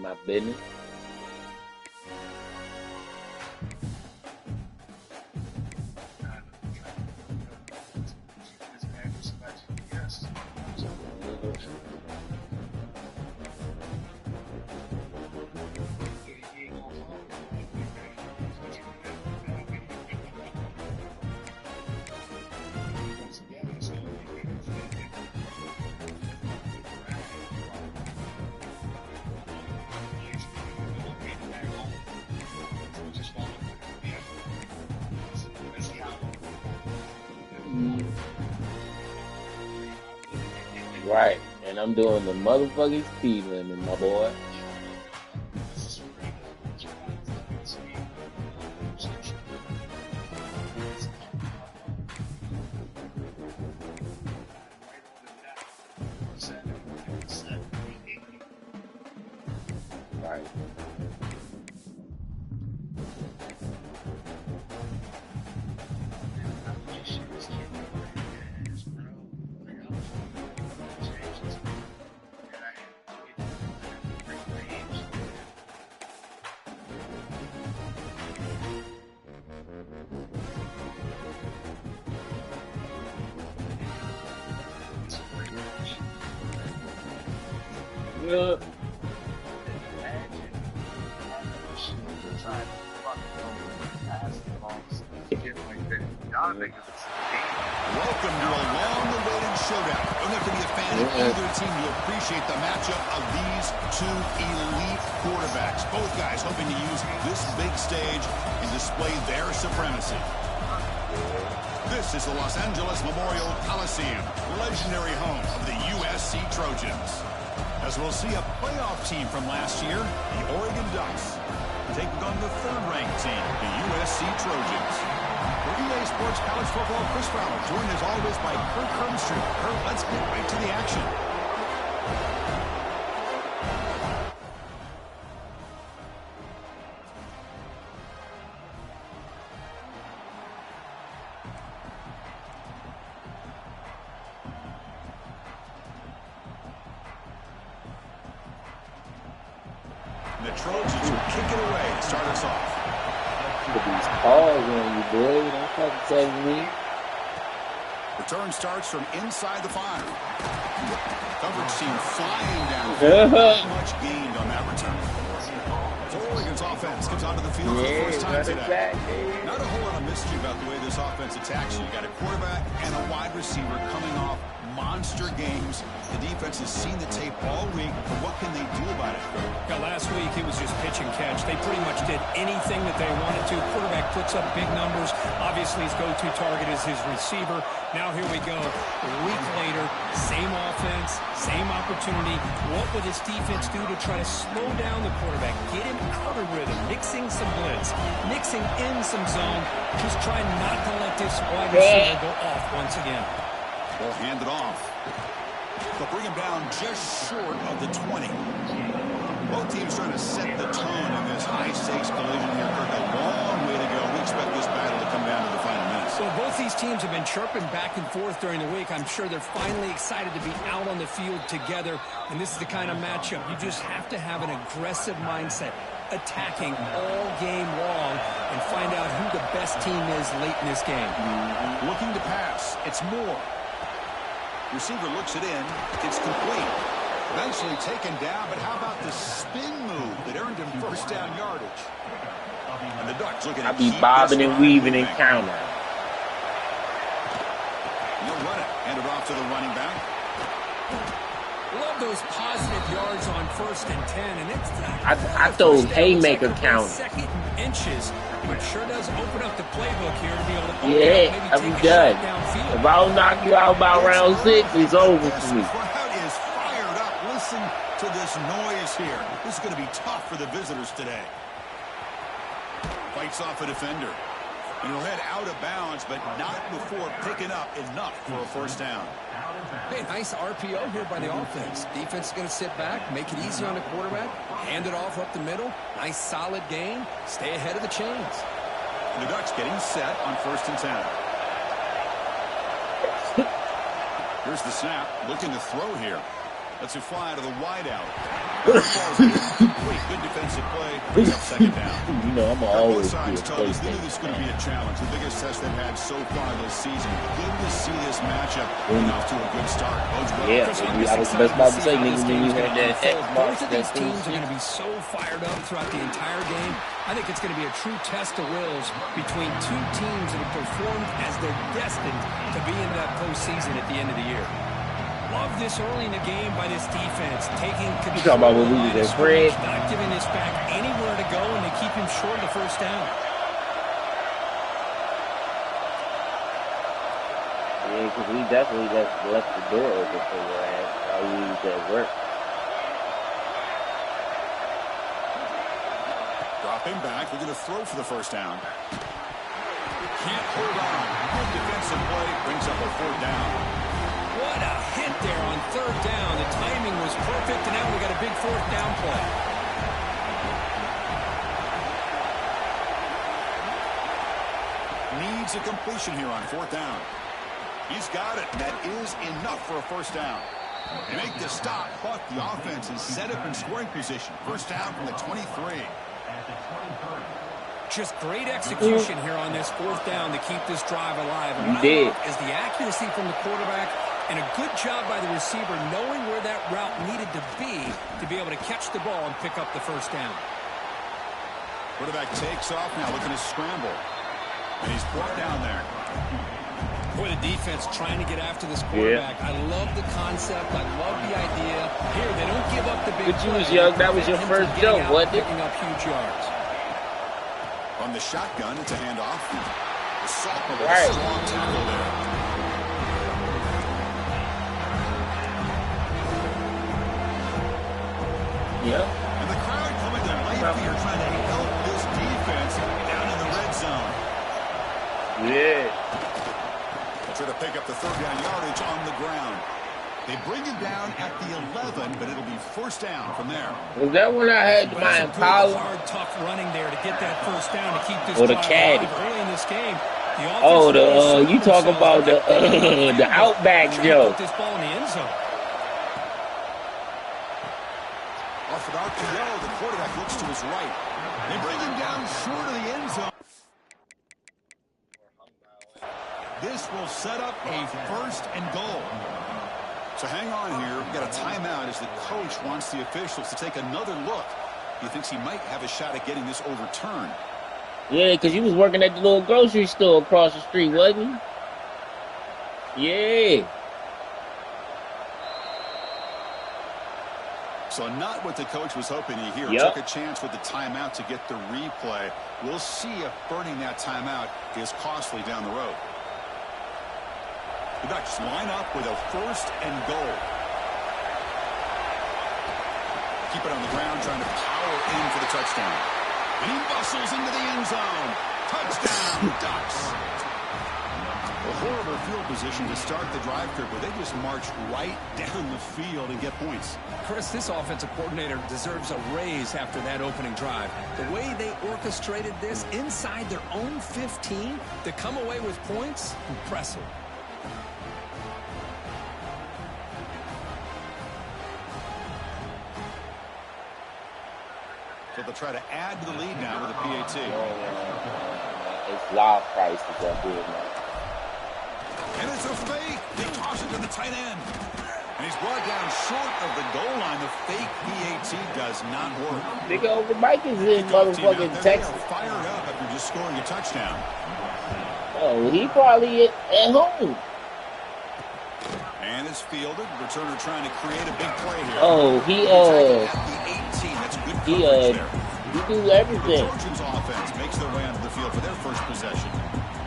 my business. Right, and I'm doing the motherfucking speed limit, my boy. Right. Yeah. Welcome to a long-awaited showdown. Don't have to be a fan of either team to appreciate the matchup of these two elite quarterbacks. Both guys hoping to use this big stage and display their supremacy. This is the Los Angeles Memorial Coliseum, legendary home of the USC Trojans. As we'll see a playoff team from last year, the Oregon Ducks, taking on the third-ranked team, the USC Trojans. For EA Sports College Football, Chris Fowler, joined as always by Kurt Hermstrom. Kurt, let's get right to the action. The Trojans will kick it away to start us off. Look at these calls on you, boy. Don't fucking tell me. Return starts from inside the 5. Coverage team flying down. Not much gained on that return. So Oregon's offense comes onto the field for the first time today. Not a whole lot of mystery about the way this offense attacks you. You got a quarterback and a wide receiver coming off monster games. The defense has seen the tape all week, but what can they do about it? Yeah, last week it was just pitch and catch. They pretty much did anything that they wanted to. Quarterback puts up big numbers. Obviously his go-to target is his receiver. Now here we go. A week later, same offense, same opportunity. What would his defense do to try to slow down the quarterback, get him out of rhythm, mixing some blitz, mixing in some zone, just trying not to let this wide receiver go off once again. Ball handed off. They'll bring him down just short of the 20. Both teams trying to set the tone in this high-stakes collision here. Kirk, a long way to go. We expect this battle to come down to the final minutes. So both these teams have been chirping back and forth during the week. I'm sure they're finally excited to be out on the field together. And this is the kind of matchup you just have to have an aggressive mindset, attacking all game long, and find out who the best team is late in this game. Looking to pass. It's Moore. Receiver looks it in. It's complete. Eventually taken down, but how about the spin move that earned him first down yardage? And the Ducks looking at I be bobbing and weaving and counting. No run it. Hand it off to the running back. Love those positive yards on 1st and 10, and it's I throw haymaker count. Second and inches, but sure does open up the playbook here to be able to I'll be done. If I don't knock you out by round 6, it's over for me. This crowd is fired up. Listen to this noise here. This is going to be tough for the visitors today. Fights off a defender. And he'll head out of bounds, but not before picking up enough for a first down. Hey, nice RPO here by the offense. Defense is going to sit back, make it easy on the quarterback, hand it off up the middle. Nice solid gain. Stay ahead of the chains. And the Ducks getting set on 1st and 10. Here's the snap. Looking to throw here. Let's you fly to the wideout. Good defensive play. Brings up second down. You know, I'm always both sides told us they knew this is going to be a challenge. The biggest test they've had so far this season. Good to see this matchup getting off to a good start. Yeah, I was just about to say, niggas, when you heard that both of these teams are going to be so fired up throughout the entire game. I think it's going to be a true test of wills between two teams that have performed as they're destined to be in that postseason at the end of the year. Love this early in the game by this defense, taking control. You talking about when we was at Fred? Not giving this back anywhere to go, and they keep him short of the first down. Yeah, because we definitely left the door open for your ass while we was at work. Drop him back. We're going to throw for the first down. Can't hold on. Good defensive play. Brings up a fourth down. What a hit there on third down. The timing was perfect, and now we got a big fourth down play. Needs a completion here on fourth down. He's got it. That is enough for a first down. They make the stop, but the offense is set up in scoring position. First down from the 23. Just great execution here on this fourth down to keep this drive alive. And You did. Is the accuracy from the quarterback and a good job by the receiver knowing where that route needed to be able to catch the ball and pick up the first down. Quarterback takes off now, looking to scramble. And he's brought down there. Boy, the defense trying to get after this quarterback. Yeah. I love the concept. I love the idea. Here, they don't give up the big But you was young. That was your first jump, wasn't it? Picking up huge yards. On the shotgun, it's a handoff. The sophomore with right. a strong tackle there. Yeah. And the crowd coming to life here trying to help this defense down in the red zone. Yeah. They'll try to pick up the third down yardage on the ground. They bring him down at the 11, but it'll be first down from there. Was that when I had my Impala? Hard, tough running there to get that first down to keep this or the caddy? Early in this game. You talk about the Outback Joe. Put this ball in the end zone. Off an RPO, the quarterback looks to his right. They bring him down short of the end zone. This will set up a first and goal. So hang on here. We've got a timeout as the coach wants the officials to take another look. He thinks he might have a shot at getting this overturned. Yeah, because you was working at the little grocery store across the street, wasn't you? Yeah. So not what the coach was hoping to hear. Yep. Took a chance with the timeout to get the replay. We'll see if burning that timeout is costly down the road. The Ducks line up with a first and goal. Keep it on the ground, trying to power in for the touchdown. And he bustles into the end zone. Touchdown, Ducks. A horrible field position to start the drive here, but they just march right down the field and get points. Chris, this offensive coordinator deserves a raise after that opening drive. The way they orchestrated this inside their own 15 to come away with points, impressive. So they'll try to add to the lead now with a PAT. It's live price is that good, man. And it's a fake. They toss it to the tight end. And he's brought down short of the goal line. The fake PAT does not work. Nigga, over Mike is in motherfucking Texas. Fired up after just scoring a touchdown. Oh, he probably at home. And it's fielded. Returner trying to create a big play here. Oh, at the 18. That's good coverage there. He do everything. The Trojans offense makes their way onto the field for their first possession.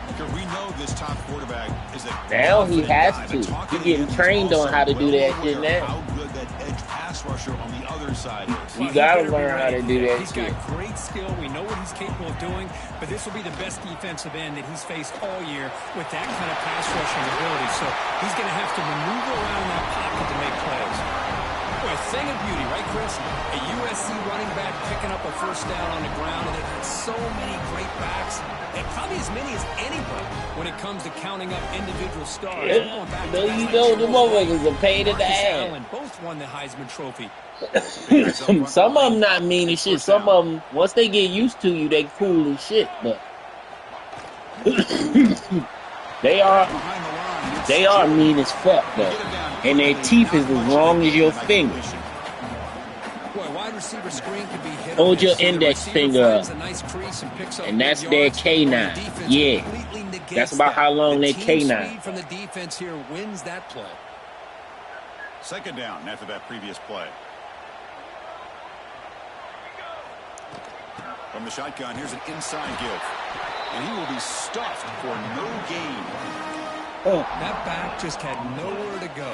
Because we know this top quarterback is a now he has to. He's getting trained on how to do that shit now. How good that edge pass rusher on the other side is. You gotta learn how to do that He's shit. got great skill. We know what he's capable of doing, but this will be the best defensive end that he's faced all year with that kind of pass rushing ability. So he's going to have to maneuver around in that pocket to make plays. Boy, a thing of beauty right Chris, a USC running back picking up a first down on the ground, and they've had so many great backs, and probably as many as anybody when it comes to counting up individual stars. Yeah. No, you know, the motherfuckers are paid in the ass. Allen both won the Heisman Trophy. Some of them not mean as shit. Some of them, once they get used to you, they cool as shit. But they are mean as fuck though, and their teeth is as long as your finger. Hold your index finger up, and that's their canine. Yeah, that's about how long their canine. From the defense here wins that play. Second down after that previous play. From the shotgun, here's an inside give. And he will be stuffed for no gain. That back just had nowhere to go.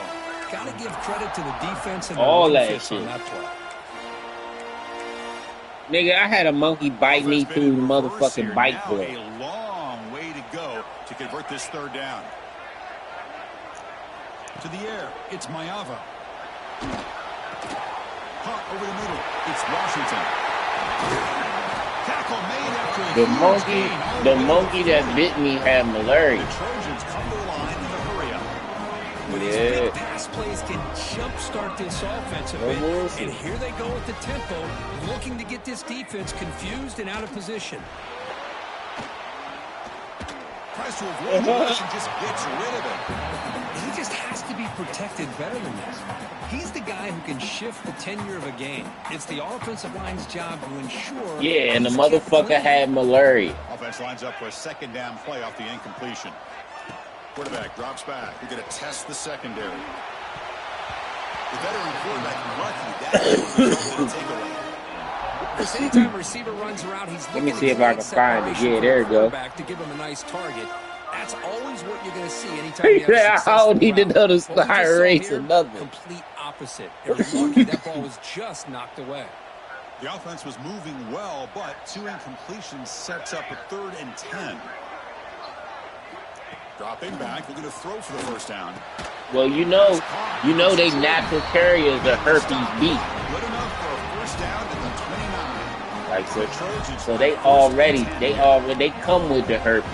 Got to give credit to the defense and all the that shit. On that play. Nigga, I had a monkey bite me through the motherfucking bike board. A long way to go to convert this third down. To the air, it's Mayava. Caught over the middle, it's Washington. Tackle made after the monkey that bit me had malaria. The Trojans come to the line in the hurry up. With these big pass plays can jumpstart this offense a bit. And here they go with the tempo, looking to get this defense confused and out of position. Tries to avoid the rush and just gets rid of it. He just has to be protected better than this. He's the guy who can shift the tenure of a game. It's the offensive line's job to ensure... Yeah, and the motherfucker had malaria. Offense lines up for a second down play off the incompletion. Quarterback drops back. We're going to test the secondary. The veteran quarterback lucky that didn't take away. Anytime a receiver runs around, he's let me see if I can find it. Yeah, there you go. To give him a nice target. That's always what you're going to see anytime you have I don't need to know the star race or nothing. Complete opposite. And lucky that ball was just knocked away. The offense was moving well, but two incompletions sets up a 3rd and 10. Dropping back, we're going to throw for the first down. Well, you know they natural carriers are herpes B. Good enough for a first down at the 29. Like so they come with the herpes.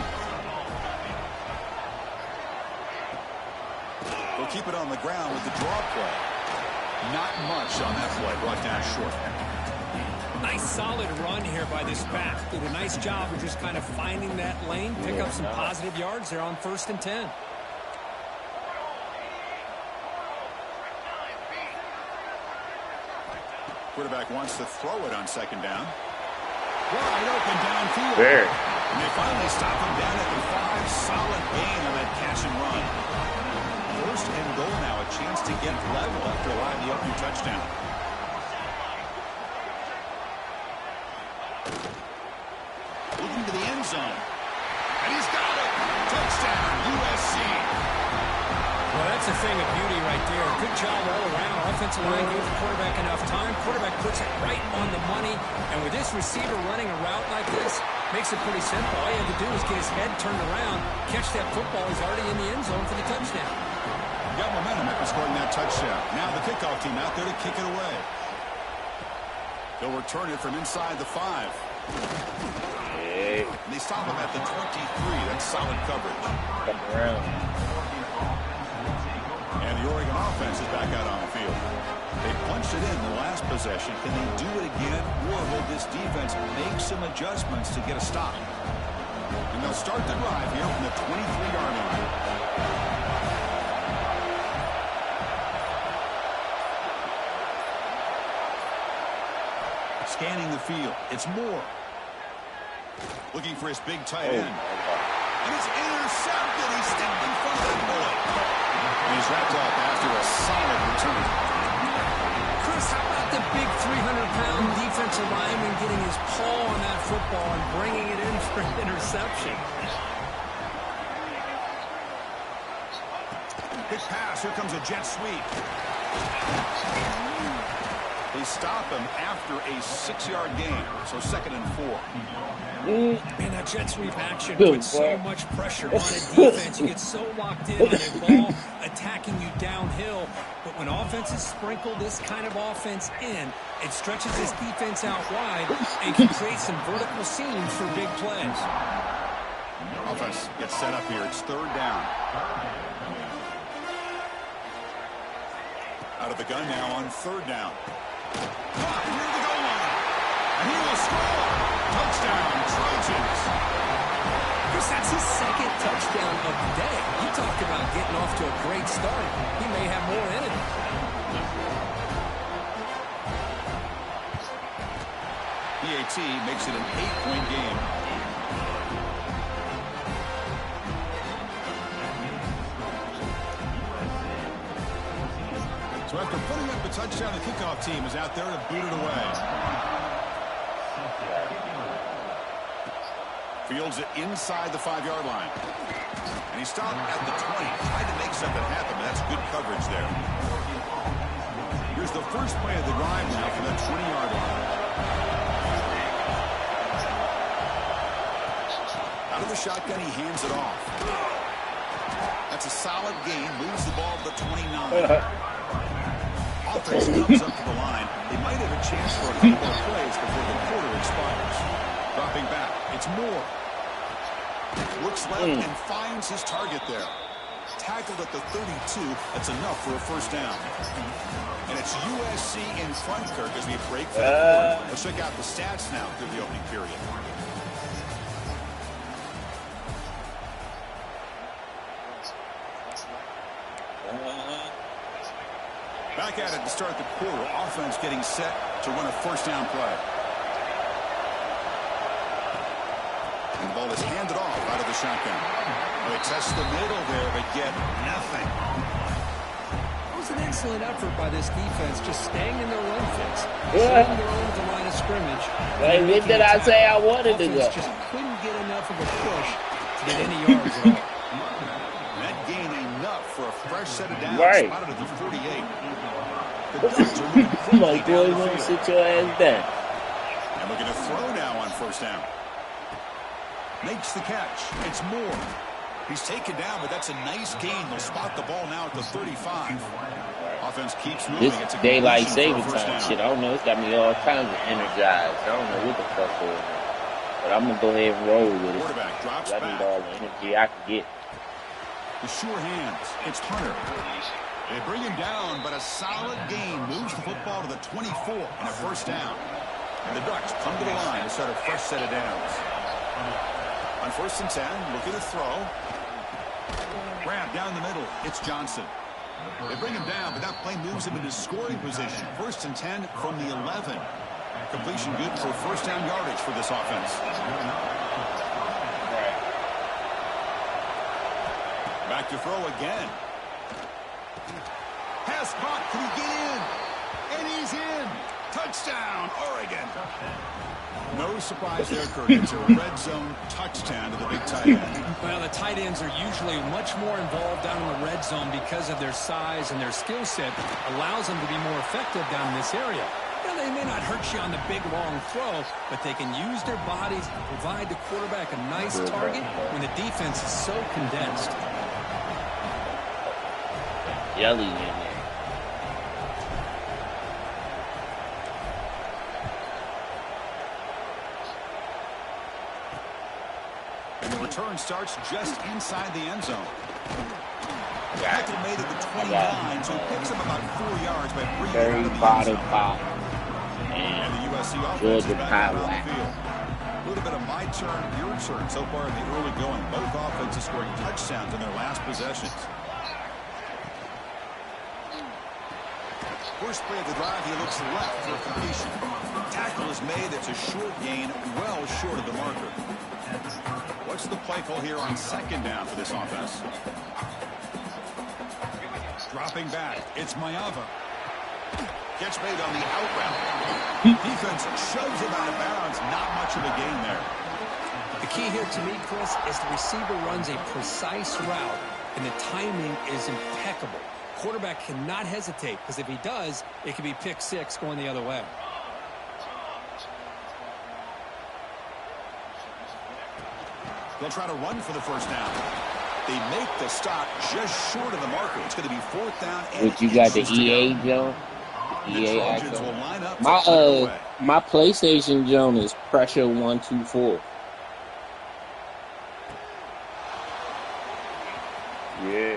They'll keep it on the ground with the draw play. Not much on that play, brought down short. Nice solid run here by this back. Did a nice job of just kind of finding that lane, pick up some positive yards there on 1st and 10. Quarterback wants to throw it on second down. Wide open downfield. There. And they finally stop him down at the 5. Solid gain on that catch and run. 1st and goal now. A chance to get level after allowing the opening touchdown. Looking to the end zone. And he's got it. Touchdown, USC. Well, that's a thing of beauty right there. Good job all around. Offensive line gave the quarterback enough time. Quarterback puts it right on the money. And with this receiver running a route like this, makes it pretty simple. All you have to do is get his head turned around, catch that football. He's already in the end zone for the touchdown. Got momentum after scoring that touchdown. Now the kickoff team out there to kick it away. They'll return it from inside the 5. Hey. And they stop him at the 23. That's solid coverage. Come around. And the Oregon offense is back out on the field. They punched it in the last possession. Can they do it again, or will this defense make some adjustments to get a stop? And they'll start the drive here from the 23-yard line. Scanning the field. It's Moore. Looking for his big tight end. And it's intercepted. He stepped in front of that bullet. And he's wrapped up after a solid return. Chris, how about the big 300-pound defensive lineman getting his paw on that football and bringing it in for an interception? Big pass. Here comes a jet sweep. They they stop him after a 6-yard gain. So 2nd and 4. And that jet sweep action puts so much pressure on a defense. You get so locked in on a ball attacking you downhill. But when offenses sprinkle this kind of offense in, it stretches this defense out wide and can create some vertical seams for big plays. Offense gets set up here. It's 3rd down. Out of the gun now on 3rd down. Clock near the goal line. And he will score. Touchdown, Trojans. Chris, that's his 2nd touchdown of the day. You talked about getting off to a great start. He may have more in it. PAT makes it an 8-point game. So after putting up a touchdown, the kickoff team is out there to boot it away. Fields it inside the 5-yard line. And he stopped at the 20, trying to make something happen. That's good coverage there. Here's the first play of the drive now from the 20-yard line. Out of the shotgun, he hands it off. That's a solid gain. Moves the ball to the 29. Offense comes up to the line. They might have a chance for a couple more plays before the quarter expires. Dropping back. It's Moore. Looks left and finds his target there. Tackled at the 32. That's enough for a 1st down. And it's USC in front, Kirk, as we break for the quarter. Let's check out the stats now through the opening period. Back at it to start the quarter. Offense getting set to run a 1st down play. And the ball is handed off out of the shotgun. They test the middle there, but get nothing. It was an excellent effort by this defense, just staying in their run fits, setting their own at the line of scrimmage. Hey, what did I say I wanted to go? Just couldn't get enough of a push to get any yards at all. That gain enough for a fresh set of downs. Right. Spotted at the 48. Come on, boy, you want to sit your ass down. And we're going to throw now on 1st down. Makes the catch. It's Moore. He's taken down, but that's a nice gain. They'll spot the ball now at the 35. Offense keeps moving. This daylight saving time shit, I don't know. It's got me all kinds of energized. I don't know what the fuck going on. But I'm going to go ahead and roll with it. Quarterback drops I need all the energy I can get. The sure hands. It's Hunter. They bring him down, but a solid gain moves the football to the 24 and a 1st down. And the Ducks come to the line to start a fresh set of downs. On 1st and 10, looking to throw. Grab down the middle. It's Johnson. They bring him down, but that play moves him into scoring position. 1st and 10 from the 11. Completion good for 1st down yardage for this offense. Back to throw again. Pass caught. Can he get in? And he's in. Touchdown, Oregon. No surprise there, Kurt. It's a red zone touchdown to the big tight end. Well, the tight ends are usually much more involved down in the red zone because of their size and their skill set. Allows them to be more effective down in this area. Now, they may not hurt you on the big, long throw, but they can use their bodies to provide the quarterback a nice target when the defense is so condensed. Jelly in there. And the return starts just inside the end zone. Tackle made at the 29, so it picks up about 4 yards by bringing it out of the end zone. And the USC offense is back out on the field. A little bit of my turn, your turn so far in the early going. Both offenses scoring touchdowns in their last possessions. First play of the drive, he looks left for a completion. Tackle is made. It's a short gain, well short of the marker. What's the play call here on 2nd down for this offense? Dropping back, it's Mayava. Catch made on the out route. Defense shoves him out of bounds. Not much of a gain there. The key here to me, Chris, is the receiver runs a precise route, and the timing is impeccable. quarterback cannot hesitate, because if he does, it could be pick six going the other way. They'll try to run for the first down. They make the stop just short of the marker. It's going to be fourth down. But you got the EA Joe? EA action. My PlayStation Joe is pressure 1-2-4. Yeah.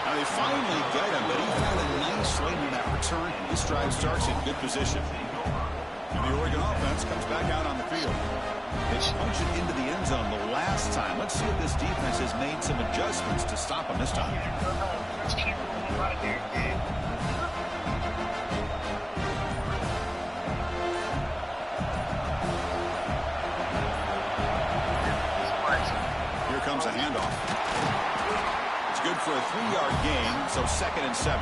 Now they finally get him, but he had a nice lane in that return. This drive starts in good position. And the Oregon offense comes back out on the field. They punched it into the end zone the last time. Let's see if this defense has made some adjustments to stop him this time. Here comes a handoff. It's good for a 3-yard gain, so 2nd and 7.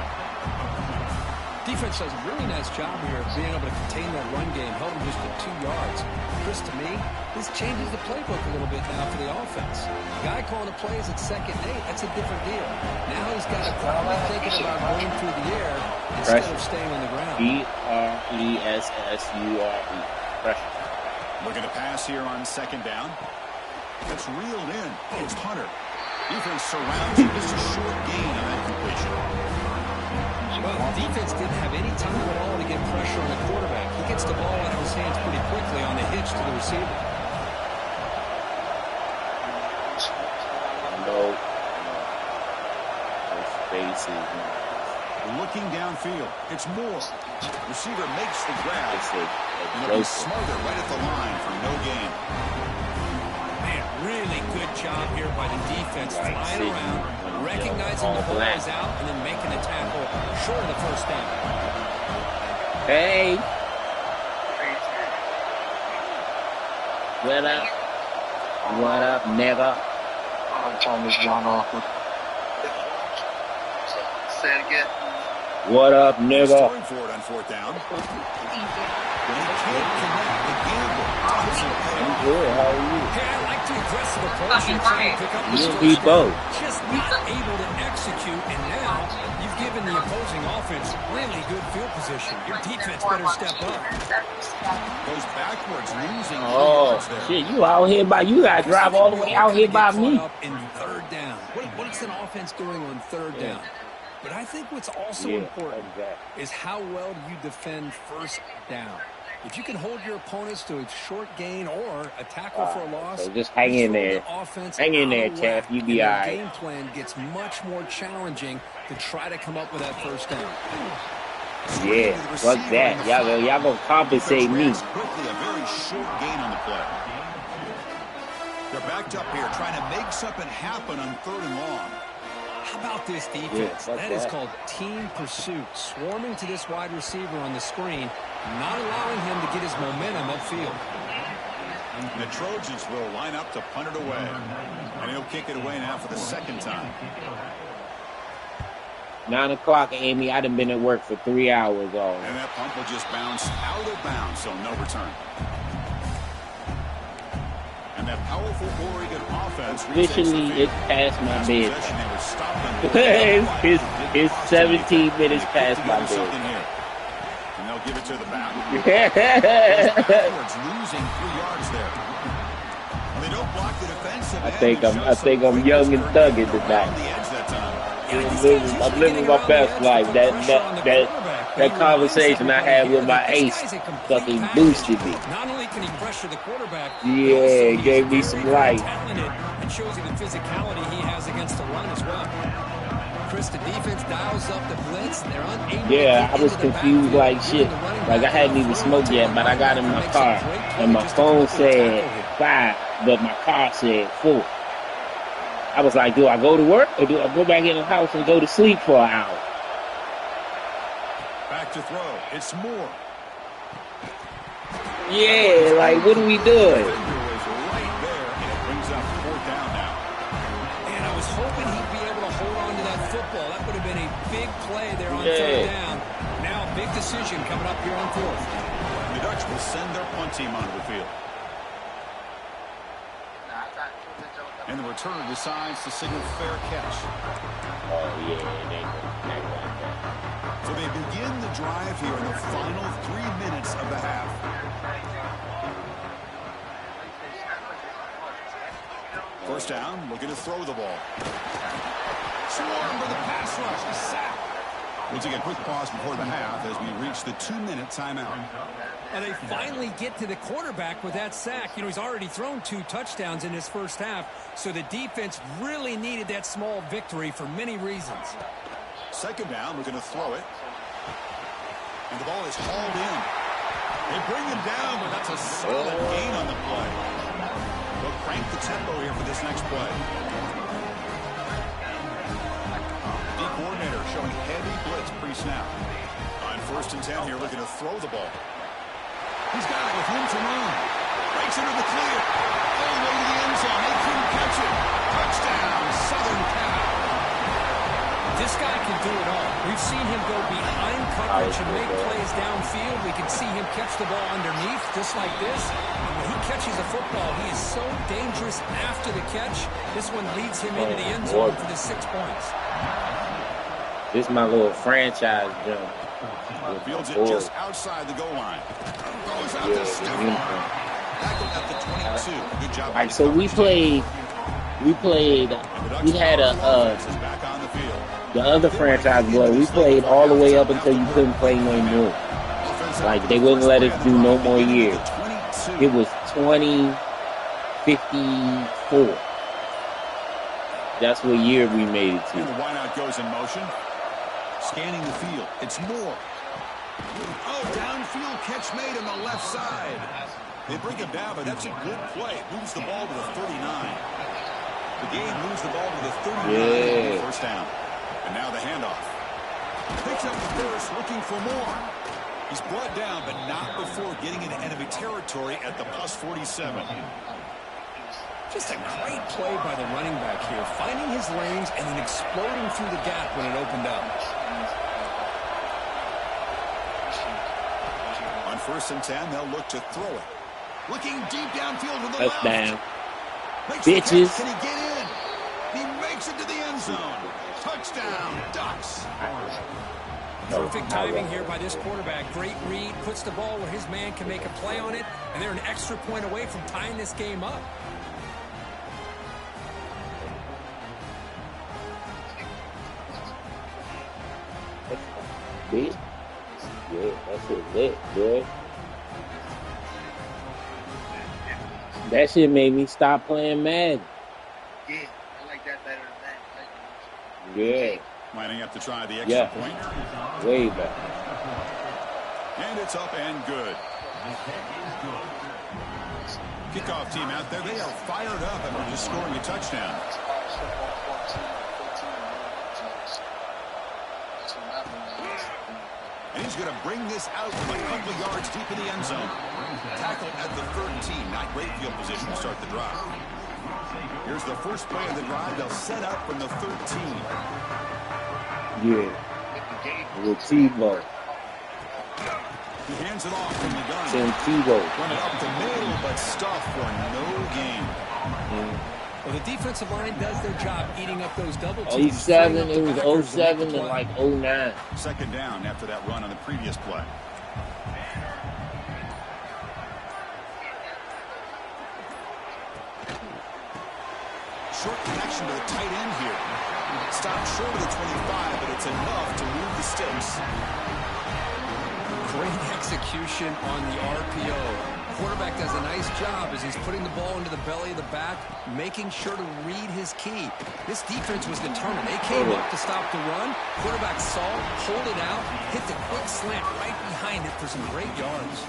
Defense does a really nice job here of being able to contain that run game, held him just to 2 yards. Chris, to me, this changes the playbook a little bit now for the offense. The guy calling the plays at 2nd and 8, that's a different deal. Now he's got to probably thinking about going through the air instead of staying on the ground. Pressure. Pressure. Looking to pass here on 2nd down. That's reeled in. It's Hunter. Defense surrounds him. Just a short gain on that completion. Well, the defense didn't have any time at all to get pressure on the quarterback. He gets the ball out of his hands pretty quickly on the hitch to the receiver. No spaces. Looking downfield. It's Moore. Receiver makes the grab. And it'll be smarter right at the line for no gain. Man, really good job here by the defense. Flying around, recognizing the ball is out, and then making the tackle short of the first down. Hey. What up? What up, nigga? Thomas John Awkward. Say it again. What up, nigga? Going for it on 4th down. I'm good. How are you? Hey, I like the aggressive approach and trying to pick up the You beat both. Just not able to execute, and now you've given the opposing offense really good field position. Your defense better step up. Goes backwards, losing Oh, shit. You out here by, you got to drive all the way out here by me. In 3rd down. What's an offense doing on 3rd down? But I think what's also important is how well do you defend 1st down. If you can hold your opponents to a short gain or a tackle for a loss, so just hang in there. Hang in there, Chef. You be all right. The game plan gets much more challenging to try to come up with that 1st down. Yeah, fuck that. Y'all gonna compensate me. Quickly, a very short gain on the play. They're backed up here, trying to make something happen on 3rd and long. How about this defense? That is called team pursuit. Swarming to this wide receiver on the screen, not allowing him to get his momentum upfield. And the Trojans will line up to punt it away. And he'll kick it away now for the 2nd time. 9 o'clock, Amy. I done been at work for 3 hours already. And that punt will just bounce out of bounds, so no return. And that powerful Oregon offense officially it's past my bed. it's 17 minutes past my bed. And they'll give it to the back. Losing 3 yards there. And they don't block the defensive end. I think I'm young and thugging tonight. I'm living my best life. That conversation I had with my ace fucking boosted me. Not only can he pressure the quarterback, yeah, it gave me some life. And shows you the physicality he has against the run as well. Chris, the defense dials up the blitz. They're unable yeah, I was confused like shit. Like I hadn't even smoked yet, but I got in my car and my phone said 5, but my car said 4. I was like, do I go to work or do I go back in the house and go to sleep for an hour? Back to throw. It's Moore. Yeah, like, what are we doing? Right there, and it brings up 4th down now. And I was hoping he'd be able to hold on to that football. That would have been a big play there on 3rd down. Now, big decision coming up here on 4th. The Dutch will send their punt team onto the field. And the returner decides to signal fair catch. Oh, yeah, it ain't gonna act like that. So they begin the drive here in the final 3 minutes of the half. First down, looking to throw the ball. Swarm for the pass rush, a sack. We'll take a quick pause before the half as we reach the 2-minute timeout. And they finally get to the quarterback with that sack. You know, he's already thrown 2 touchdowns in his first half, so the defense really needed that small victory for many reasons. Second down, we're going to throw it. And the ball is hauled in. They bring him down, but that's a solid gain on the play. They'll crank the tempo here for this next play. The coordinator showing heavy blitz pre-snap. On 1st and 10 here, looking to throw the ball. He's got it with room to run. Breaks into the clear. All the way to the end zone. They couldn't catch it. Touchdown, Southern Cal. This guy can do it all. We've seen him go behind coverage and make plays downfield. We can see him catch the ball underneath just like this. And when he catches a football, he is so dangerous after the catch. This one leads him into the end zone for the 6 points. This is my little franchise jump. Fields it just outside the goal line. Goes out to Stefan. Tackled at the 22. Good job. Like, so we had the other franchise boy, we played all the way up until you couldn't play no more. Like, they wouldn't let us do no more years. It was 2054. That's what year we made it to. And the wideout goes in motion. Scanning the field. It's Moore. Oh, downfield catch made on the left side. They bring him down, but that's a good play. Moves the ball to the 39. The game moves the ball to the 39. First down. And now the handoff. Picks up the first, looking for more. He's brought down, but not before getting into enemy territory at the +47. Just a great play by the running back here, finding his lanes and then exploding through the gap when it opened up. On 1st and 10, they'll look to throw it. Looking deep downfield to the left. Touchdown. Bitches. Can he get in? He makes it to the end zone. Touchdown, Ducks. Perfect timing here by this quarterback. Great read, puts the ball where his man can make a play on it, and they're an extra point away from tying this game up. Yeah, that's it lit, boy. That shit made me stop playing Madden. Yeah, I like that better than that. Yeah. Lining up to try the extra point. Way back. And it's up and good. Kickoff team out there. They are fired up after just scoring a touchdown. And he's going to bring this out from a couple of yards deep in the end zone. Tackled at the 13. Not great field position to start the drive. Here's the first play of the drive. They'll set up from the 13. Yeah. With Tebow. He hands it off from the gun. Tim Tebow. Run it up the middle, but stuffed for no gain. Well, the defensive line does their job eating up those double teams. 07, it was 07 to like 09. Second down after that run on the previous play. Short connection to the tight end here. Stopped short of the 25, but it's enough to move the sticks. Great execution on the RPO. Quarterback does a nice job as he's putting the ball into the belly of the back, making sure to read his key. This defense was determined. They came up to stop the run. Quarterback saw, pulled it out, hit the quick slant right behind it for some great yards.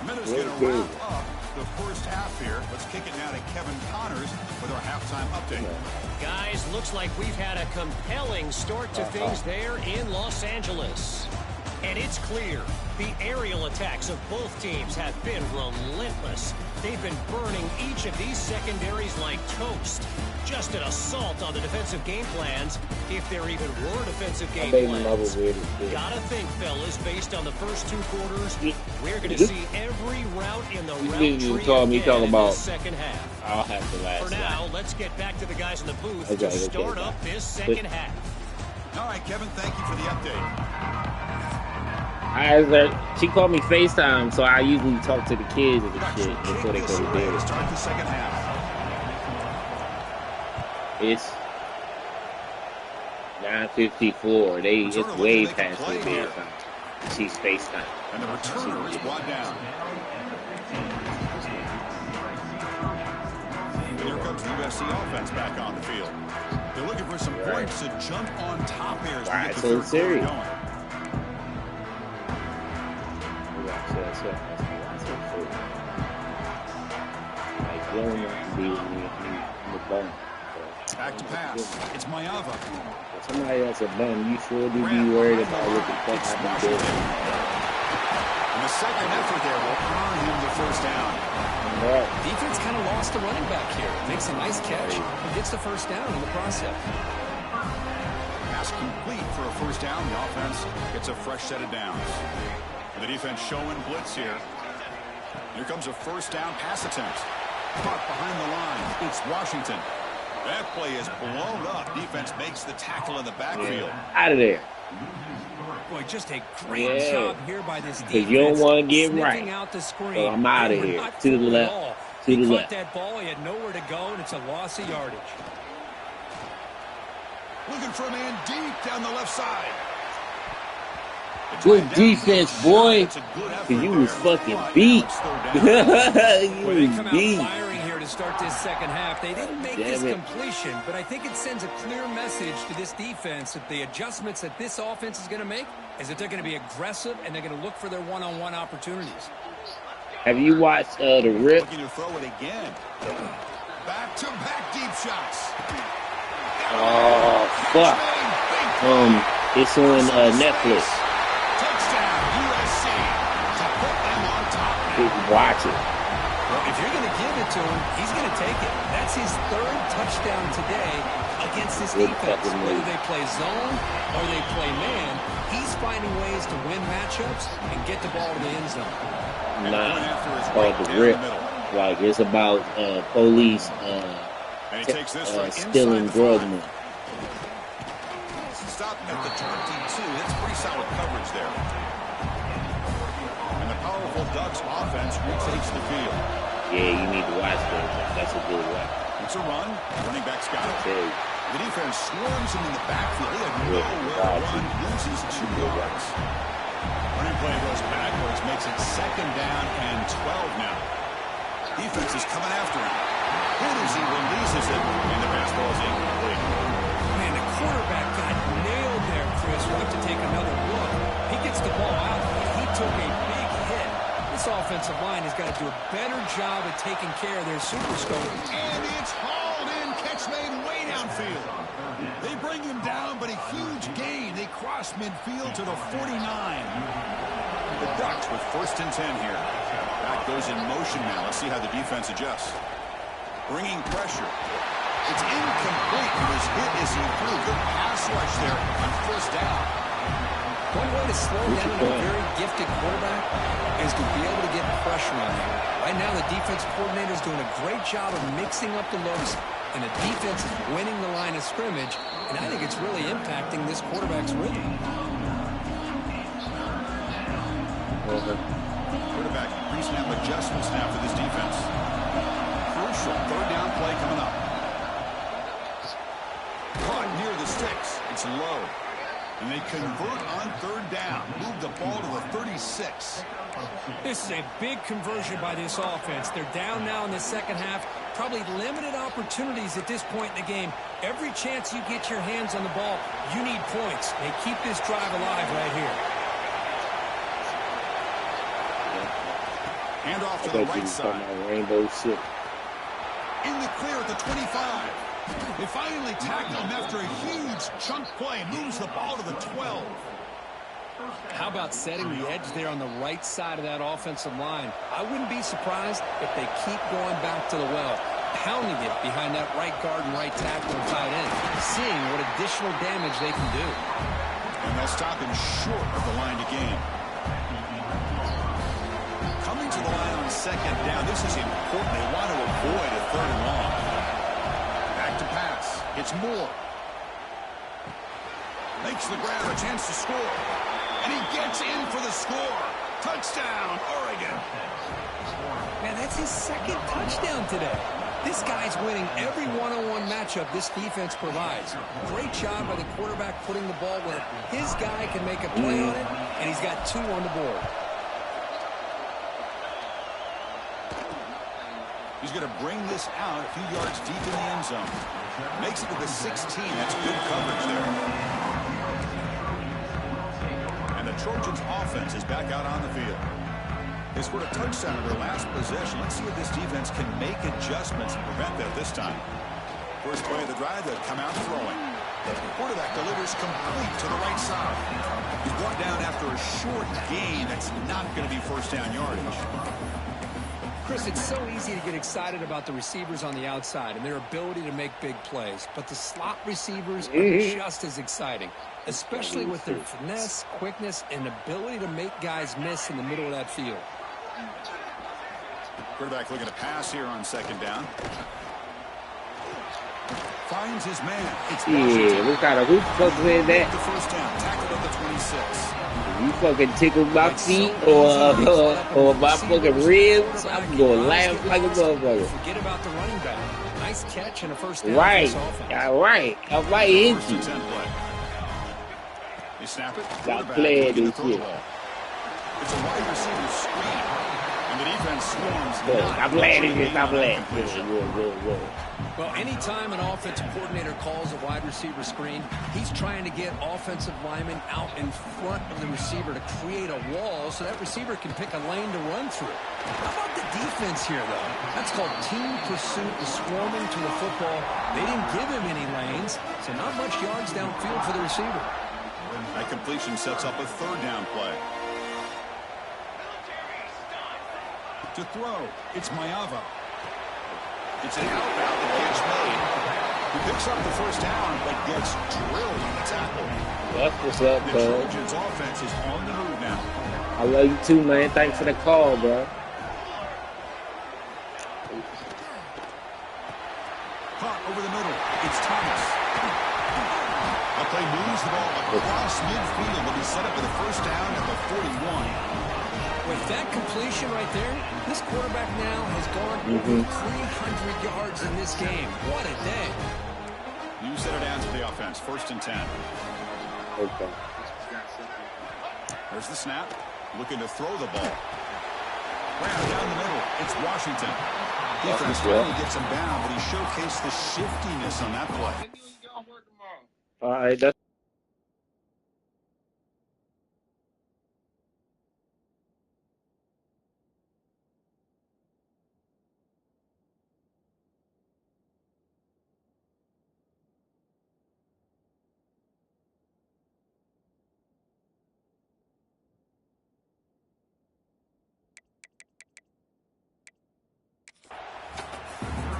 Minutes going to wrap up the first half here. Let's kick it now to Kevin Connors with our halftime update. Guys, looks like we've had a compelling start to things there in Los Angeles. And it's clear, the aerial attacks of both teams have been relentless. They've been burning each of these secondaries like toast. Just an assault on the defensive game plans, if there even were defensive game plans. Gotta think, fellas, based on the first 2 quarters, we're going to see every route in the route tree again in the second half. I'll have to last. For now, let's get back to the guys in the booth to start up this second half. All right, Kevin, thank you for the update. She called me FaceTime, so I usually talk to the kids and the shit before they go to bed. Start the second half. It's 9:54. It's way past their bedtime. She's FaceTime. And the returner is brought down. And here comes the USC offense back on the field. They're looking for some points to jump on top here as we get the third quarter going. Back to pass. It's Mayava. Somebody else a bum. You sure do be worried about what the fuck happened there. And the second effort there will earn him the first down. Right. Defense kind of lost the running back here. Makes a nice catch and gets the first down in the process. Pass complete for a first down. The offense gets a fresh set of downs. The defense showing blitz here. Here comes a first down pass attempt. Caught behind the line. It's Washington. That play is blown up. Defense makes the tackle in the backfield. Out of there. Boy, just a great job here by this defense. Because you don't want to get right. Out the screen. So I'm out of here. To the left. To the left. That ball, he had nowhere to go, and it's a loss of yardage. Looking for a man deep down the left side. Good defense, boy. Because you was fucking beat. You was beat. To start this second half. They didn't make this completion, but I think it sends a clear message to this defense that the adjustments that this offense is going to make is that they're going to be aggressive and they're going to look for their one-on-one opportunities. Have you watched the Rip? Looking to throw it again. Back-to-back deep shots. Oh, fuck. It's on Netflix. Touchdown, USC. To put them on top. Watch it. Well, if you're going to give it to him, he's going to take it. That's his 3rd touchdown today against this defense. Whether they play zone or they play man, he's finding ways to win matchups and get the ball to the end zone. Nah, it's called The Rip. Like, it's about police stealing drug money. Stopping at the 22. That's pretty solid coverage there. And the powerful Ducks offense retakes the field. Yeah, you need to watch that. That's a good one. It's a run. Running back's got it. The defense swarms him in the backfield. They have nowhere to run. Loses 2 yards. Running play goes backwards. Makes it 2nd down and 12 now. Defense is coming after him. Hooters, he releases it. And the pass ball is incomplete. Man, the quarterback got nailed there, Chris. We'll have to take another look. He gets the ball out. He took a big hit. This offensive line has got to do a better job at taking care of their superstars. And it's hauled in. Catch made way downfield. They bring him down, but a huge gain. They cross midfield to the 49. The Ducks with 1st and 10 here. Back goes in motion now. Let's see how the defense adjusts. Bringing pressure. It's incomplete. His hit is improved. Good pass rush there on 1st down. One way to slow down a very gifted quarterback is to be able to get pressure on him. Right now, the defense coordinator is doing a great job of mixing up the looks, and the defense is winning the line of scrimmage, and I think it's really impacting this quarterback's rhythm. Quarterback increasing have adjustments now for this defense. Crucial 3rd down play coming up. Caught near the sticks. It's low. And they convert on 3rd down. Move the ball to the 36. This is a big conversion by this offense. They're down now in the second half. Probably limited opportunities at this point in the game. Every chance you get your hands on the ball, you need points. They keep this drive alive right here. Hand off to the right side. Rainbow shit. In the clear at the 25. They finally tackle him after a huge chunk play. Moves the ball to the 12. How about setting the edge there on the right side of that offensive line? I wouldn't be surprised if they keep going back to the well, pounding it behind that right guard and right tackle and tight end, seeing what additional damage they can do. And they'll stop him short of the line to gain. Coming to the line on second down. This is important. They want to avoid a third and long. Back to pass. It's Moore. Makes the grab, a chance to score. And he gets in for the score. Touchdown, Oregon. Man, that's his second touchdown today. This guy's winning every one-on-one matchup this defense provides. Great job by the quarterback putting the ball where his guy can make a play on it, and he's got 2 on the board. He's going to bring this out a few yards deep in the end zone. Makes it to the 16. That's good coverage there. And the Trojans' offense is back out on the field. They scored a touchdown in their last possession. Let's see if this defense can make adjustments and prevent that this time. First play of the drive, they'll come out throwing. The quarterback delivers complete to the right side. He's brought down after a short gain. That's not going to be first down yardage. Chris, it's so easy to get excited about the receivers on the outside and their ability to make big plays, but the slot receivers are just as exciting, especially with their finesse, quickness, and ability to make guys miss in the middle of that field. Quarterback looking to pass here on second down. Finds his man. It's what kind of who's supposed to say that? The first down, tackled at the 26. You fucking tickle my feet or my fucking ribs, I'm gonna laugh like a motherfucker. Forget about the running back. Nice catch and a first down. Right, all right. I might hit you. They snap it. Stop playing this shit. It's a wide receiver screen, and the defense swarms. I'm glad it is. I'm glad. Well, anytime an offensive coordinator calls a wide receiver screen, he's trying to get offensive linemen out in front of the receiver to create a wall so that receiver can pick a lane to run through. How about the defense here, though? That's called team pursuit and swarming to the football. They didn't give him any lanes, so not much yards downfield for the receiver. That completion sets up a third down play. To throw, it's Mayava. It's an outbound, the catch made. He picks up the first down, but gets drilled on the tackle. That's what's up, The bro. Trojans' offense is on the move now. I love you too, man. Thanks for the call, bro. Caught over the middle. It's Thomas. The play moves the ball across midfield. Will be set up for the first down at the 41. With that completion right there, this quarterback now has gone over 300 yards in this game. What a day. You set it down to the offense. First and 10. Okay. There's the snap. Looking to throw the ball. Right down the middle. It's Washington. Defense finally gets him down, but he showcased the shiftiness on that play. All right, that's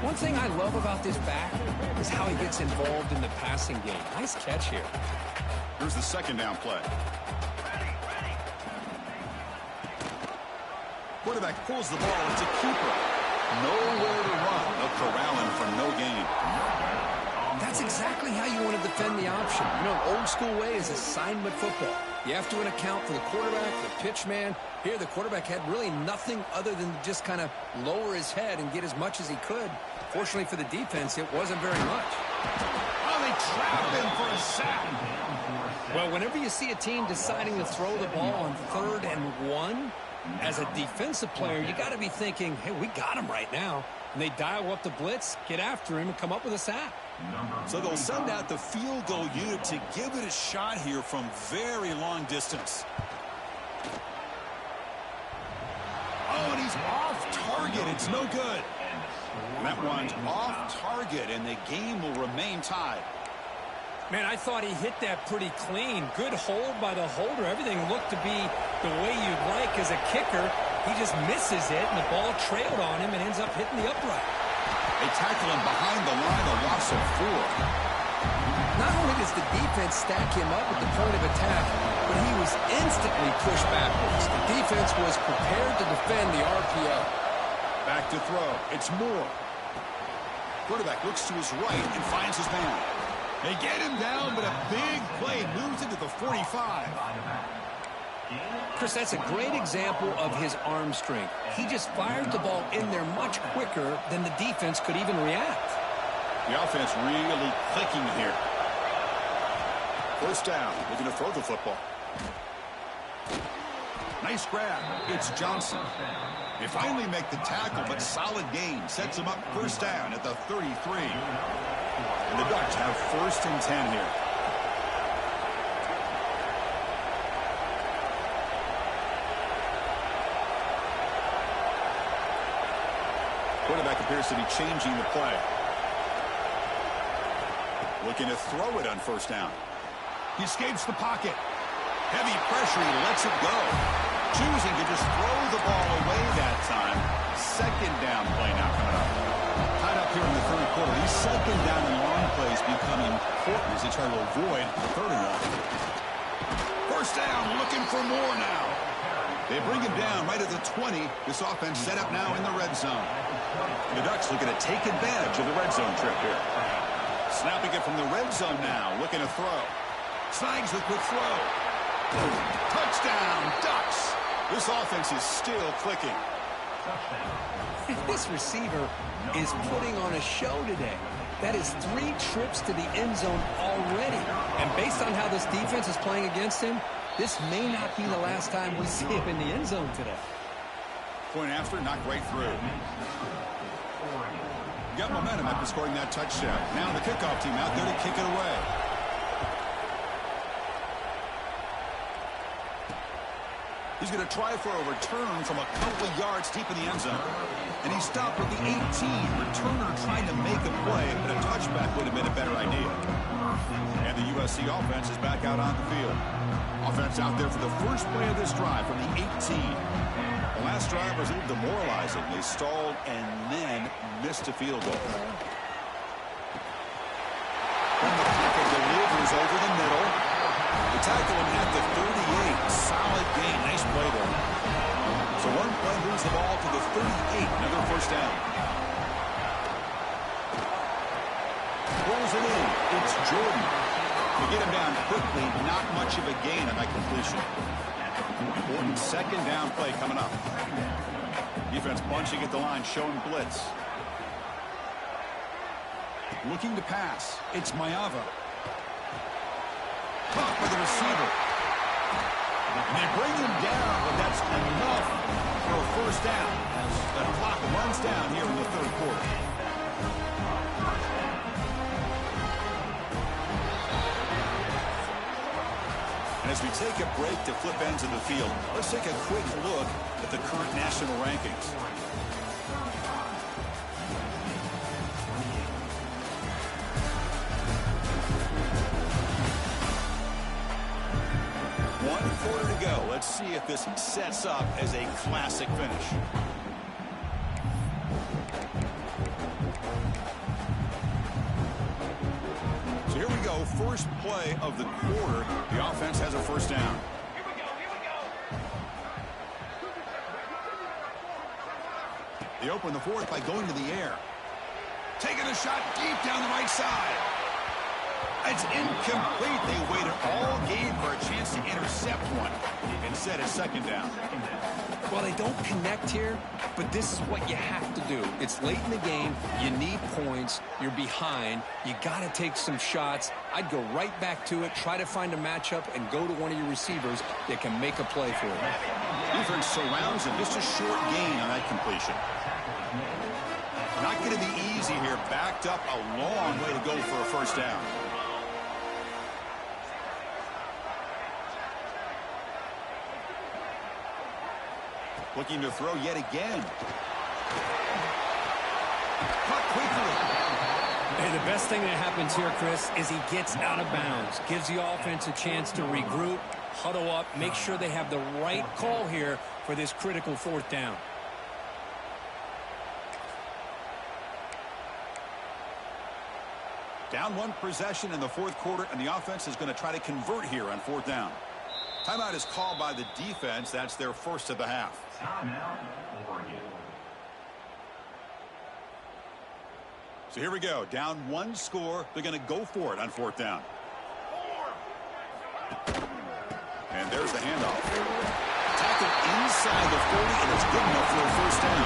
One thing I love about this back is how he gets involved in the passing game. Nice catch here. Here's the second down play. Quarterback pulls the ball. It's a keeper. Nowhere to run. They'll corral him for no gain. That's exactly how you want to defend the option. You know, old school way is assignment football. You have to account for the quarterback, the pitch man. Here, the quarterback had really nothing other than to just kind of lower his head and get as much as he could. Fortunately for the defense, it wasn't very much. Oh, they trapped him for a sack. Well, whenever you see a team deciding to throw the ball on 3rd and 1, as a defensive player, you got to be thinking, hey, we got him right now. And they dial up the blitz, get after him, and come up with a sack. So they'll send out the field goal unit to give it a shot here from very long distance. Oh, and he's off target. It's no good. That one's off target, and the game will remain tied. Man, I thought he hit that pretty clean. Good hold by the holder. Everything looked to be the way you'd like as a kicker. He just misses it, and the ball trailed on him and ends up hitting the upright. They tackle him behind the line, a loss of 4. Not only does the defense stack him up at the point of attack, but he was instantly pushed backwards. The defense was prepared to defend the RPO. Back to throw. It's Moore. Quarterback looks to his right and finds his man. They get him down, but a big play moves into the 45. Chris, that's a great example of his arm strength. He just fires the ball in there much quicker than the defense could even react. The offense really clicking here. First down, looking to throw the football. Nice grab. It's Johnson. They finally make the tackle, but solid gain sets them up first down at the 33. And the Ducks have 1st and 10 here. Quarterback appears to be changing the play. Looking to throw it on first down. He escapes the pocket. Heavy pressure, he lets it go. Choosing to just throw the ball away that time. 2nd down play now coming up. Tied up here in the 3rd quarter. These 2nd down and long plays become important as they try to avoid the 3rd and long. First down, looking for more now. They bring him down right at the 20. This offense set up now in the red zone. The Ducks looking to take advantage of the red zone trip here. Snapping it from the red zone now, looking to throw. Snags the quick throw. Touchdown, Ducks. This offense is still clicking. This receiver is putting on a show today. That is 3 trips to the end zone already. And based on how this defense is playing against him, this may not be the last time we see him in the end zone today. Point after, knocked right through. Got momentum after scoring that touchdown. Now the kickoff team out there to kick it away. He's going to try for a return from a couple of yards deep in the end zone. And he stopped with the 18. Returner trying to make a play, but a touchback would have been a better idea. And the USC offense is back out on the field. Offense out there for the first play of this drive from the 18. The last drive was a little demoralizing. They stalled and then missed a field goal. From the pocket, delivers over the middle. The tackle him at the 38. Solid gain. Nice play there. So one play moves the ball to the 38. Another first down. Rolls it in. It's Jordan. To get him down quickly, not much of a gain on that completion. Important 2nd down play coming up. Defense bunching at the line, showing blitz. Looking to pass. It's Mayava. Caught by the receiver. And they bring him down, but that's enough for a first down. The clock runs down here in the 3rd quarter. And as we take a break to flip ends of the field, let's take a quick look at the current national rankings. One quarter to go. Let's see if this sets up as a classic finish. So here we go. First play of the quarter. The offense has a first down. They open the 4th by going to the air. Taking a shot deep down the right side. It's incomplete. They waited all game for a chance to intercept one. Instead, it's 2nd down. Well, they don't connect here, but this is what you have to do. It's late in the game. You need points. You're behind. You got to take some shots. I'd go right back to it, try to find a matchup, and go to one of your receivers that can make a play for it. Defense surrounds him. Just a short gain on that completion. Not going to be easy here. Backed up a long way to go for a first down. Looking to throw yet again. Caught quickly. Hey, the best thing that happens here, Chris, is he gets out of bounds, gives the offense a chance to regroup, huddle up, make sure they have the right call here for this critical fourth down. Down one possession in the fourth quarter, and the offense is going to try to convert here on fourth down. Timeout is called by the defense. That's their first of the half. So here we go. Down one score. They're going to go for it on fourth down. And there's the handoff. Tackle inside the 40, and it's good enough for a first down.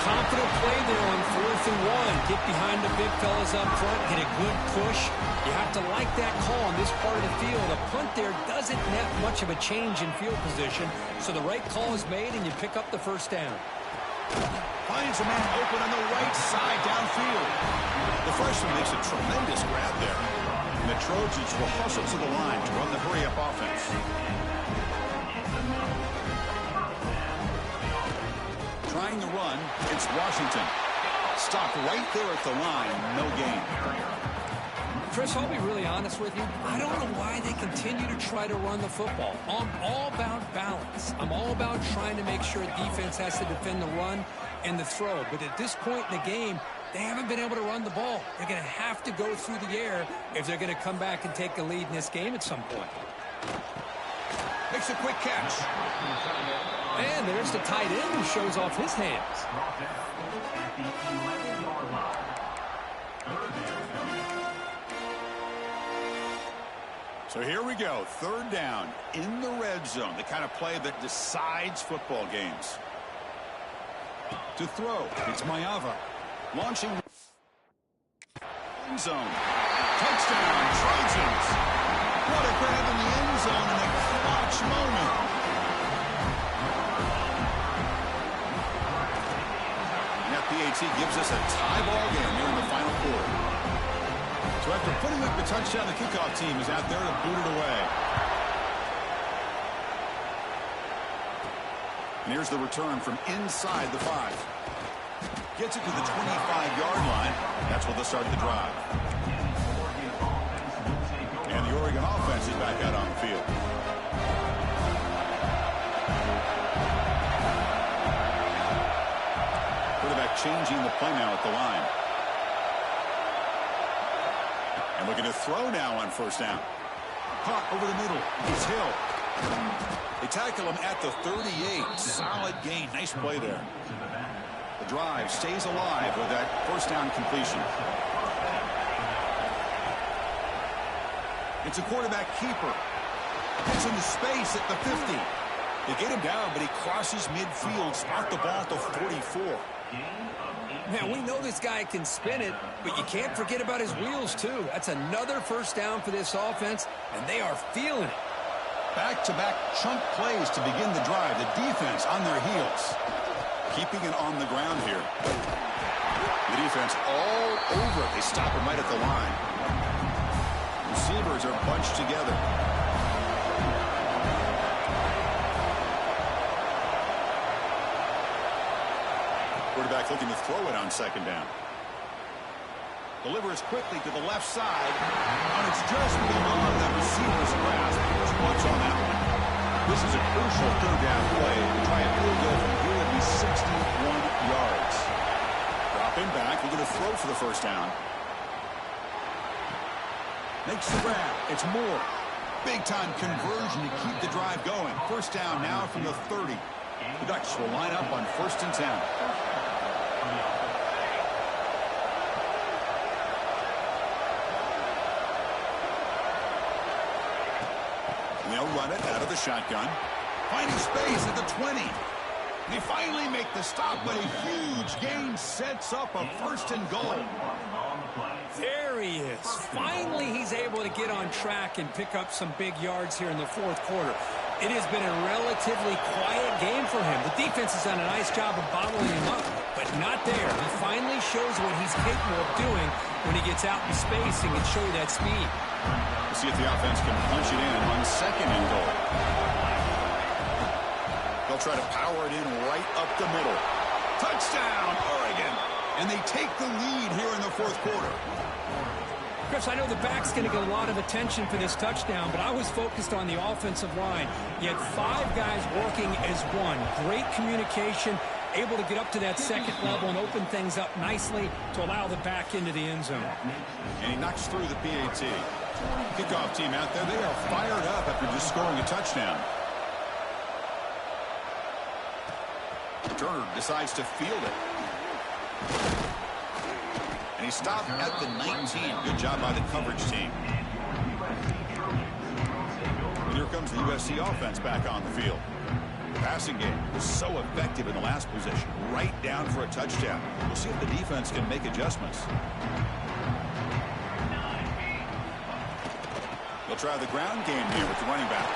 Confident play there on 4th and 1. Get behind the big fellas up front, get a good push. You have to like that call on this part of the field. A punt there doesn't net much of a change in field position, so the right call is made, and you pick up the first down. Finds a man open on the right side downfield. The freshman makes a tremendous grab there. And the Trojans will hustle to the line to run the hurry-up offense. Trying to run, it's Washington. Stop right there at the line, no gain. Chris, I'll be really honest with you. I don't know why they continue to try to run the football. I'm all about balance. I'm all about trying to make sure defense has to defend the run and the throw. But at this point in the game, they haven't been able to run the ball. They're going to have to go through the air if they're going to come back and take the lead in this game at some point. Makes a quick catch. And there's the tight end who shows off his hands. So here we go. Third down in the red zone. The kind of play that decides football games. To throw, it's Mayava. Launching end zone. Touchdown, Trojans. What a grab in the end zone in a clutch moment. PAT gives us a tie ball game here in the final quarter. So after putting up the touchdown, the kickoff team is out there to boot it away. And here's the return from inside the 5. Gets it to the 25-yard line. That's where they'll start the drive. And the Oregon offense is back out on the field. Changing the play now at the line. And looking to throw now on first down. Caught over the middle. It's Hill. They tackle him at the 38. Solid gain. Nice play there. The drive stays alive with that first down completion. It's a quarterback keeper. Gets into space at the 50. They get him down, but he crosses midfield. Spot the ball at the 44. Man, we know this guy can spin it, but you can't forget about his wheels, too. That's another first down for this offense, and they are feeling it. Back-to-back chunk plays to begin the drive. The defense on their heels. Keeping it on the ground here. The defense all over it. They stop him right at the line. Receivers are bunched together. Quarterback looking to throw it on second down. Delivers quickly to the left side, and it's just beyond the receiver's grasp. Too much on that one. This is a crucial third down play. Try a field goal from here would be 61 yards. Dropping back, looking to throw for the first down. Makes the grab. It's Moore. Big-time conversion to keep the drive going. First down now from the 30. The Ducks will line up on 1st and 10. They'll run it out of the shotgun. Finding space at the 20. They finally make the stop, but a huge gain sets up a 1st and goal. There he is. Finally, he's able to get on track and pick up some big yards here in the fourth quarter. It has been a relatively quiet game for him. The defense has done a nice job of bottling him up, but not there. He finally shows what he's capable of doing when he gets out in space and can show that speed. We'll see if the offense can punch it in on 2nd and goal. They'll try to power it in right up the middle. Touchdown, Oregon. And they take the lead here in the fourth quarter. Chris, I know the back's going to get a lot of attention for this touchdown, but I was focused on the offensive line. You had 5 guys working as one. Great communication, able to get up to that second level and open things up nicely to allow the back into the end zone. And he knocks through the PAT. Kickoff team out there, they are fired up after just scoring a touchdown. Turner decides to field it. And he stopped at the 19. Good job by the coverage team. And here comes the USC offense back on the field. The passing game was so effective in the last possession, right down for a touchdown. We'll see if the defense can make adjustments. They'll try the ground game here with the running back.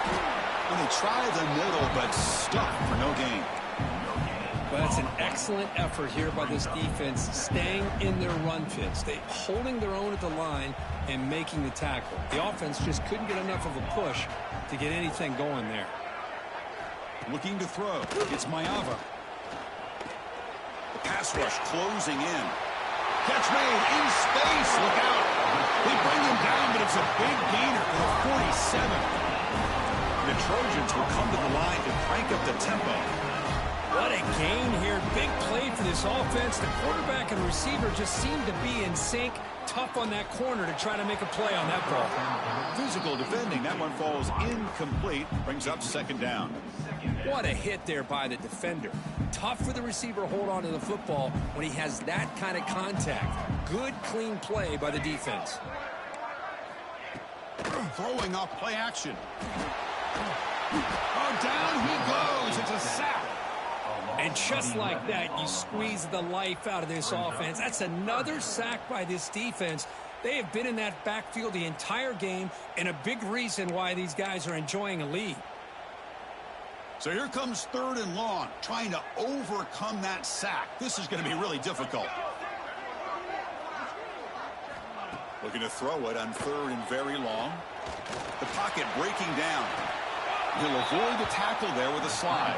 And they try the middle, but stuck for no gain. Well, that's an excellent effort here by this defense, staying in their run fits. They holding their own at the line and making the tackle. The offense just couldn't get enough of a push to get anything going there. Looking to throw. It's Mayava. The pass rush closing in. Catch made in space. Look out. They bring him down, but it's a big gainer for the 47. The Trojans will come to the line to crank up the tempo. What a gain here. Big play for this offense. The quarterback and receiver just seem to be in sync. Tough on that corner to try to make a play on that ball. Physical defending. That one falls incomplete. Brings up second down. What a hit there by the defender. Tough for the receiver to hold on to the football when he has that kind of contact. Good, clean play by the defense. Throwing off play action. Oh, down he goes. It's a sack. And just like that, you squeeze the life out of this offense. That's another sack by this defense. They have been in that backfield the entire game, and a big reason why these guys are enjoying a lead. So here comes 3rd and long, trying to overcome that sack. This is going to be really difficult. Looking to throw it on 3rd and very long. The pocket breaking down. He'll avoid the tackle there with a slide.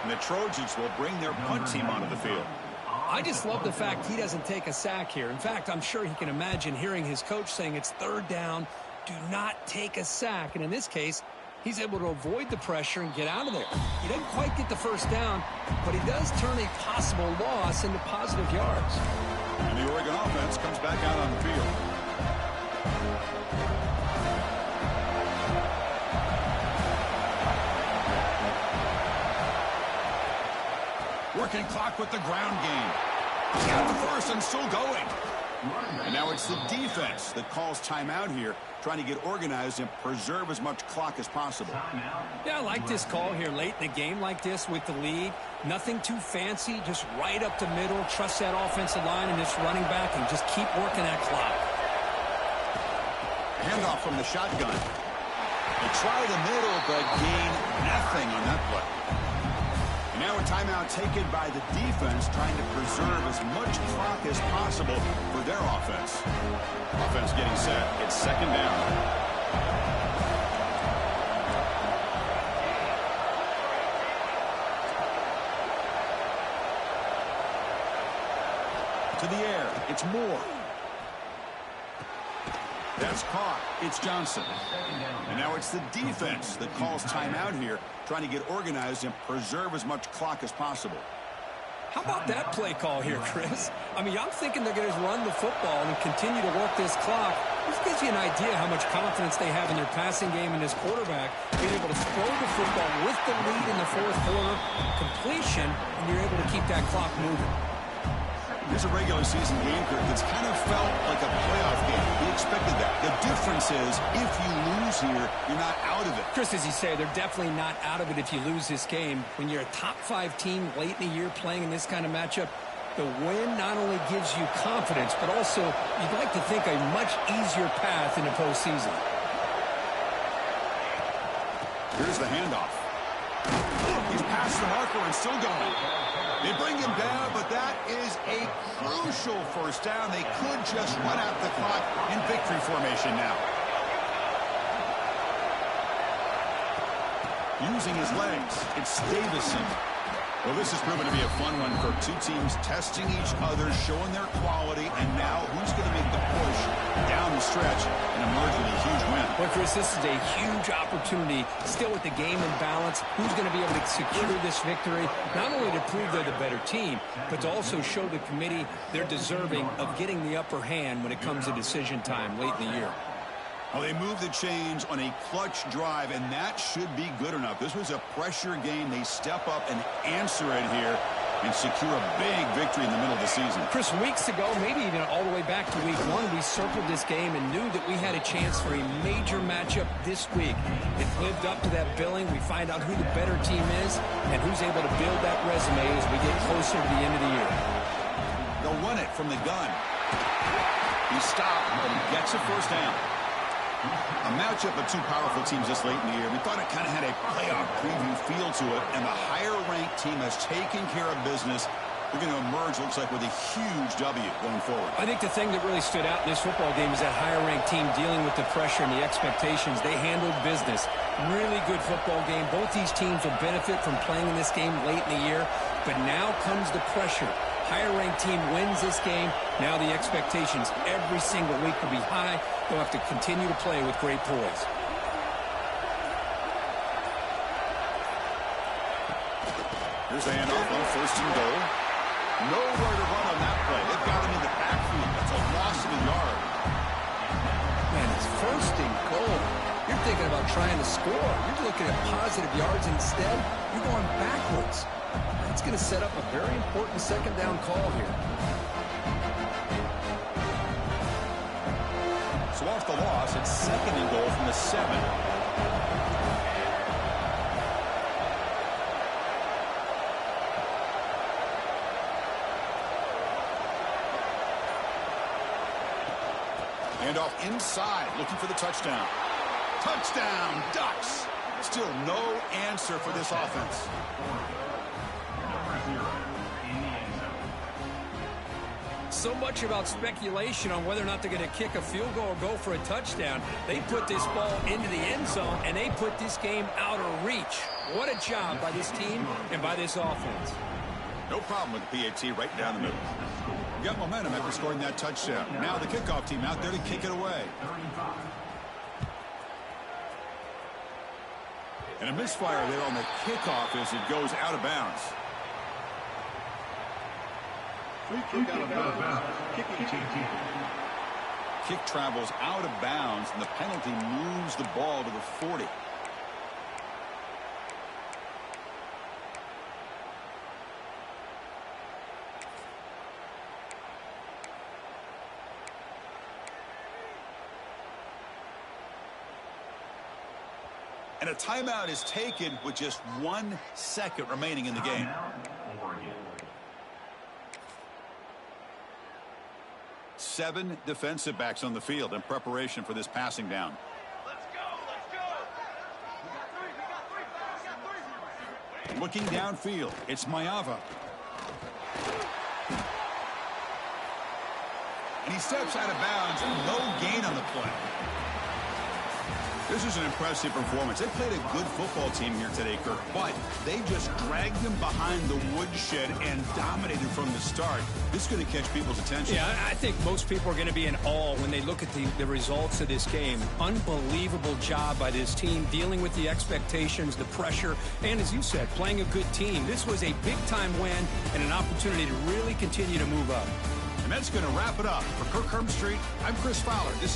And the Trojans will bring their punt team onto the field. I just love the fact he doesn't take a sack here. In fact, I'm sure he can imagine hearing his coach saying it's 3rd down, do not take a sack. And in this case, he's able to avoid the pressure and get out of there. He doesn't quite get the first down, but he does turn a possible loss into positive yards. And the Oregon offense comes back out on the field. Working clock with the ground game. Got the first and still going. And now it's the defense that calls timeout here, trying to get organized and preserve as much clock as possible. Yeah, I like this call here late in the game like this with the lead. Nothing too fancy, just right up the middle. Trust that offensive line and this running back and just keep working that clock. Handoff from the shotgun. They try the middle, but gain nothing on that play. Now a timeout taken by the defense, trying to preserve as much clock as possible for their offense. Offense getting set. It's 2nd down. To the air. It's Moore. That's caught. It's Johnson. And now it's the defense that calls timeout here, trying to get organized and preserve as much clock as possible. How about that play call here, Chris? I mean, I'm thinking they're going to run the football and continue to work this clock. This gives you an idea how much confidence they have in their passing game and this quarterback being able to throw the football with the lead in the 4th quarter, completion, and you're able to keep that clock moving. Here's a regular season game that's kind of felt like a playoff game. We expected that. The difference is if you lose here, you're not out of it. Chris, as you say, they're definitely not out of it if you lose this game. When you're a top 5 team late in the year playing in this kind of matchup, the win not only gives you confidence, but also you'd like to think a much easier path in the postseason. Here's the handoff. He's past the marker and still going. They bring him down, but that is a crucial first down. They could just run out the clock in victory formation now. Using his legs, it's Davison. Well, this has proven to be a fun one for two teams testing each other, showing their quality, and now who's going to make the push down the stretch and emerge with a huge win. Well, Chris, this is a huge opportunity, still with the game in balance. Who's going to be able to secure this victory, not only to prove they're the better team, but to also show the committee they're deserving of getting the upper hand when it comes to decision time late in the year. Well, they moved the chains on a clutch drive, and that should be good enough. This was a pressure game. They step up and answer it here and secure a big victory in the middle of the season. Chris, weeks ago, maybe even all the way back to week 1, we circled this game and knew that we had a chance for a major matchup this week. It lived up to that billing. We find out who the better team is and who's able to build that resume as we get closer to the end of the year. They'll run it from the gun. He stopped, but he gets a first down. A matchup of two powerful teams this late in the year. We thought it kind of had a playoff preview feel to it, and the higher-ranked team has taken care of business. They're going to emerge, looks like, with a huge W going forward. I think the thing that really stood out in this football game is that higher-ranked team dealing with the pressure and the expectations. They handled business. Really good football game. Both these teams will benefit from playing in this game late in the year, but now comes the pressure. Higher-ranked team wins this game. Now the expectations every single week will be high. They'll have to continue to play with great poise. Here's the handoff on first and goal. Nowhere to run on that play. They've got him in the backfield. That's a loss of a yard. Man, it's first and goal. You're thinking about trying to score. You're looking at positive yards instead. You're going backwards. That's going to set up a very important second down call here. So off the loss, it's second and goal from the 7. Handoff inside, looking for the touchdown. Touchdown, Ducks! Still no answer for this offense. So much about speculation on whether or not they're going to kick a field goal or go for a touchdown. They put this ball into the end zone, and they put this game out of reach. What a job by this team and by this offense. No problem with the PAT right down the middle. Got momentum after scoring that touchdown. Now the kickoff team out there to kick it away. And a misfire there on the kickoff as it goes out of bounds. Kick travels out of bounds, and the penalty moves the ball to the 40. And a timeout is taken with just 1 second remaining in the game. Seven defensive backs on the field in preparation for this passing down. Looking downfield, it's Mayava. And he steps out of bounds, no gain on the play. This is an impressive performance. They played a good football team here today, Kirk, but they just dragged them behind the woodshed and dominated from the start. This is going to catch people's attention. Yeah, I think most people are going to be in awe when they look at the results of this game. Unbelievable job by this team, dealing with the expectations, the pressure, and as you said, playing a good team. This was a big-time win and an opportunity to really continue to move up. And that's going to wrap it up. For Kirk Herbstreit, I'm Chris Fowler. This is